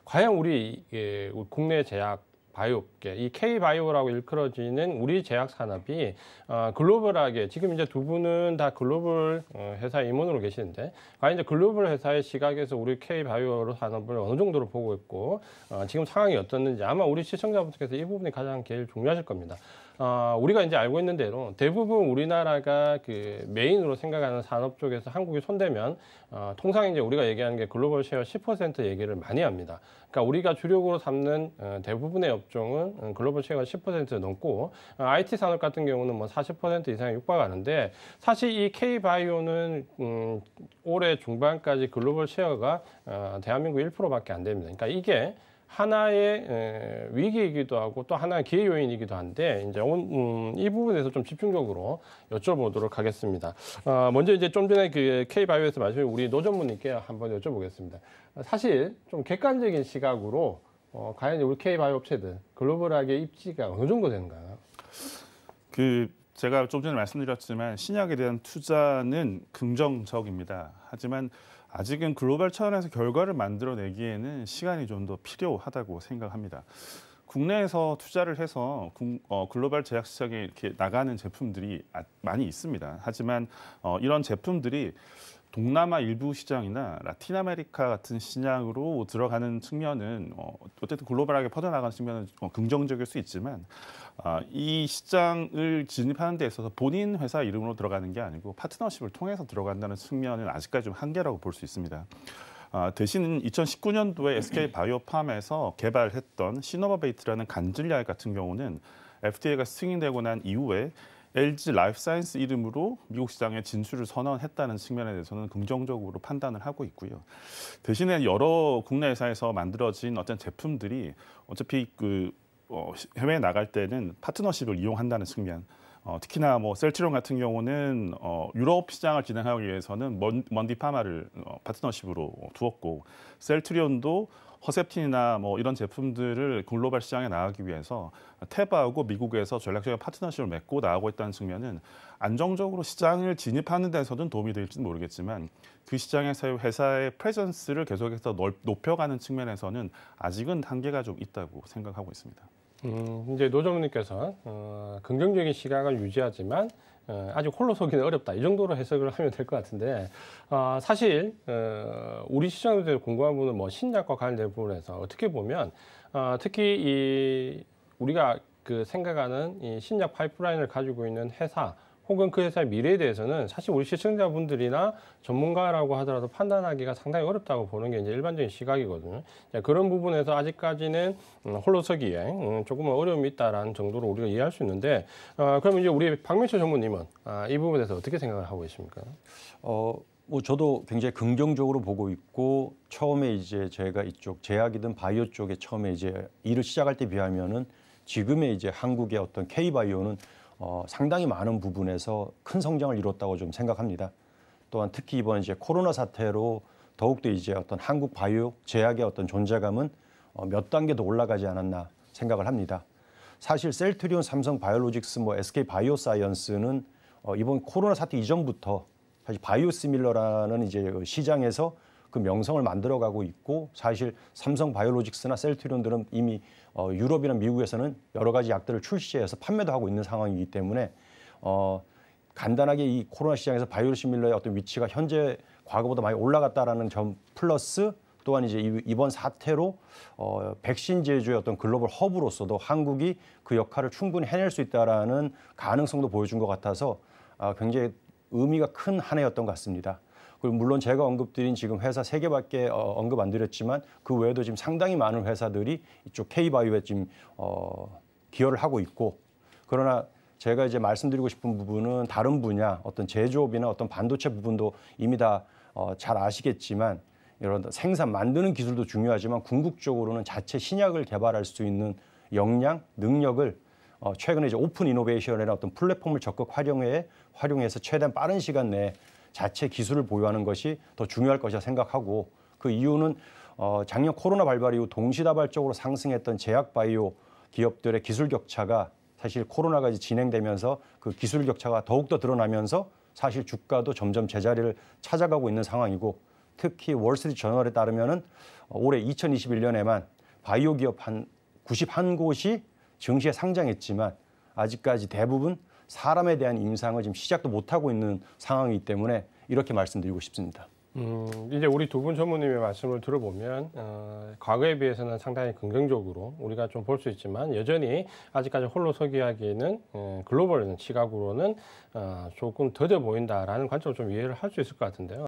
과연 우리 국내 제약 바이오업계, 이 K바이오라고 일컬어지는 우리 제약 산업이 글로벌하게 지금 이제 두 분은 다 글로벌 회사 임원으로 계시는데, 과연 이제 글로벌 회사의 시각에서 우리 K바이오 산업을 어느 정도로 보고 있고 지금 상황이 어떻는지 아마 우리 시청자분들께서 이 부분이 가장 제일 중요하실 겁니다. 우리가 이제 알고 있는 대로 대부분 우리나라가 그 메인으로 생각하는 산업 쪽에서 한국이 손대면 통상 이제 우리가 얘기하는 게 글로벌 쉐어 10% 얘기를 많이 합니다. 그러니까 우리가 주력으로 삼는 대부분의 업종은 글로벌 쉐어가 10% 넘고 IT 산업 같은 경우는 뭐 40% 이상에 육박하는데, 사실 이 K바이오는 올해 중반까지 글로벌 쉐어가 대한민국 1%밖에 안 됩니다. 그러니까 이게 하나의 위기이기도 하고 또 하나의 기회 요인이기도 한데, 이제 이 부분에서 좀 집중적으로 여쭤보도록 하겠습니다. 먼저 이제 좀 전에 그 K바이오에서 말씀하신 우리 노 전무님께 한번 여쭤보겠습니다. 사실 좀 객관적인 시각으로 과연 우리 K바이오 업체들 글로벌하게 입지가 어느 정도 되는가요? 제가 좀 전에 말씀드렸지만 신약에 대한 투자는 긍정적입니다. 하지만 아직은 글로벌 차원에서 결과를 만들어내기에는 시간이 좀 더 필요하다고 생각합니다. 국내에서 투자를 해서 글로벌 제약 시장에 이렇게 나가는 제품들이 많이 있습니다. 하지만 이런 제품들이 동남아 일부 시장이나 라틴 아메리카 같은 시장으로 들어가는 측면은 어쨌든 글로벌하게 퍼져나가는 측면은 긍정적일 수 있지만, 이 시장을 진입하는 데 있어서 본인 회사 이름으로 들어가는 게 아니고 파트너십을 통해서 들어간다는 측면은 아직까지 좀 한계라고 볼 수 있습니다. 대신 2019년도에 SK바이오팜에서 개발했던 시노바베이트라는 간질약 같은 경우는 FDA가 승인되고 난 이후에 LG 라이프사이언스 이름으로 미국 시장에 진출을 선언했다는 측면에 대해서는 긍정적으로 판단을 하고 있고요. 대신에 여러 국내 회사에서 만들어진 어떤 제품들이 어차피 해외에 나갈 때는 파트너십을 이용한다는 측면, 특히나 뭐 셀트리온 같은 경우는 유럽 시장을 진행하기 위해서는 먼디파마를 파트너십으로 두었고, 셀트리온도 허셉틴이나 뭐 이런 제품들을 글로벌 시장에 나가기 위해서 테바하고 미국에서 전략적인 파트너십을 맺고 나가고 있다는 측면은 안정적으로 시장을 진입하는 데서는 도움이 될지는 모르겠지만, 그 시장에서의 회사의 프레젠스를 계속해서 높여가는 측면에서는 아직은 한계가 좀 있다고 생각하고 있습니다. 이제 노 전무님께서 긍정적인 시각을 유지하지만 아직 홀로 서기는 어렵다, 이 정도로 해석을 하면 될 것 같은데, 사실 우리 시청자들 궁금한 부분은 뭐 신약과 관련된 부분에서 어떻게 보면 특히 우리가 생각하는 이 신약 파이프라인을 가지고 있는 회사 혹은 그 회사의 미래에 대해서는 사실 우리 시청자분들이나 전문가라고 하더라도 판단하기가 상당히 어렵다고 보는 게 이제 일반적인 시각이거든요. 그런 부분에서 아직까지는 홀로서기에 조금은 어려움이 있다라는 정도로 우리가 이해할 수 있는데, 그럼 이제 우리 박민철 전무님은 이 부분에 대해서 어떻게 생각을 하고 계십니까? 뭐 저도 굉장히 긍정적으로 보고 있고, 처음에 이제 제가 이쪽 제약이든 바이오 쪽에 처음에 이제 일을 시작할 때 비하면은 지금의 이제 한국의 어떤 K바이오는 상당히 많은 부분에서 큰 성장을 이뤘다고 좀 생각합니다. 또한 특히 이번 이제 코로나 사태로 더욱더 이제 어떤 한국 바이오 제약의 어떤 존재감은 몇 단계 더 올라가지 않았나 생각을 합니다. 사실 셀트리온, 삼성 바이오로직스, 뭐 SK 바이오사이언스는 이번 코로나 사태 이전부터 사실 바이오시밀러라는 이제 시장에서 그 명성을 만들어가고 있고, 사실 삼성 바이오로직스나 셀트리온들은 이미 유럽이나 미국에서는 여러 가지 약들을 출시해서 판매도 하고 있는 상황이기 때문에 간단하게 이 코로나 시장에서 바이오시밀러의 어떤 위치가 현재 과거보다 많이 올라갔다라는 점 플러스, 또한 이제 이번 사태로 백신 제조의 어떤 글로벌 허브로서도 한국이 그 역할을 충분히 해낼 수 있다라는 가능성도 보여준 것 같아서 굉장히 의미가 큰 한 해였던 것 같습니다. 그리고 물론 제가 언급드린 지금 회사 3개밖에 언급 안 드렸지만 그 외에도 지금 상당히 많은 회사들이 이쪽 K바이오에 지금 기여를 하고 있고, 그러나 제가 이제 말씀드리고 싶은 부분은 다른 분야, 어떤 제조업이나 어떤 반도체 부분도 이미 다 잘 아시겠지만, 이런 생산, 만드는 기술도 중요하지만 궁극적으로는 자체 신약을 개발할 수 있는 역량, 능력을 최근에 이제 오픈 이노베이션이라는 어떤 플랫폼을 적극 활용해서 최대한 빠른 시간 내에 자체 기술을 보유하는 것이 더 중요할 것이라 생각하고, 그 이유는 작년 코로나 발발 이후 동시다발적으로 상승했던 제약 바이오 기업들의 기술 격차가 사실 코로나가 진행되면서 그 기술 격차가 더욱더 드러나면서 사실 주가도 점점 제자리를 찾아가고 있는 상황이고, 특히 월스트리트 저널에 따르면은 올해 2021년에만 바이오 기업 한 91곳이 증시에 상장했지만 아직까지 대부분 사람에 대한 임상을 지금 시작도 못하고 있는 상황이기 때문에 이렇게 말씀드리고 싶습니다. 이제 우리 두 분 전무님의 말씀을 들어보면 과거에 비해서는 상당히 긍정적으로 우리가 좀 볼 수 있지만 여전히 아직까지 홀로 서기하기에는 글로벌 시각으로는 조금 더뎌 보인다라는 관점을 좀 이해를 할 수 있을 것 같은데요.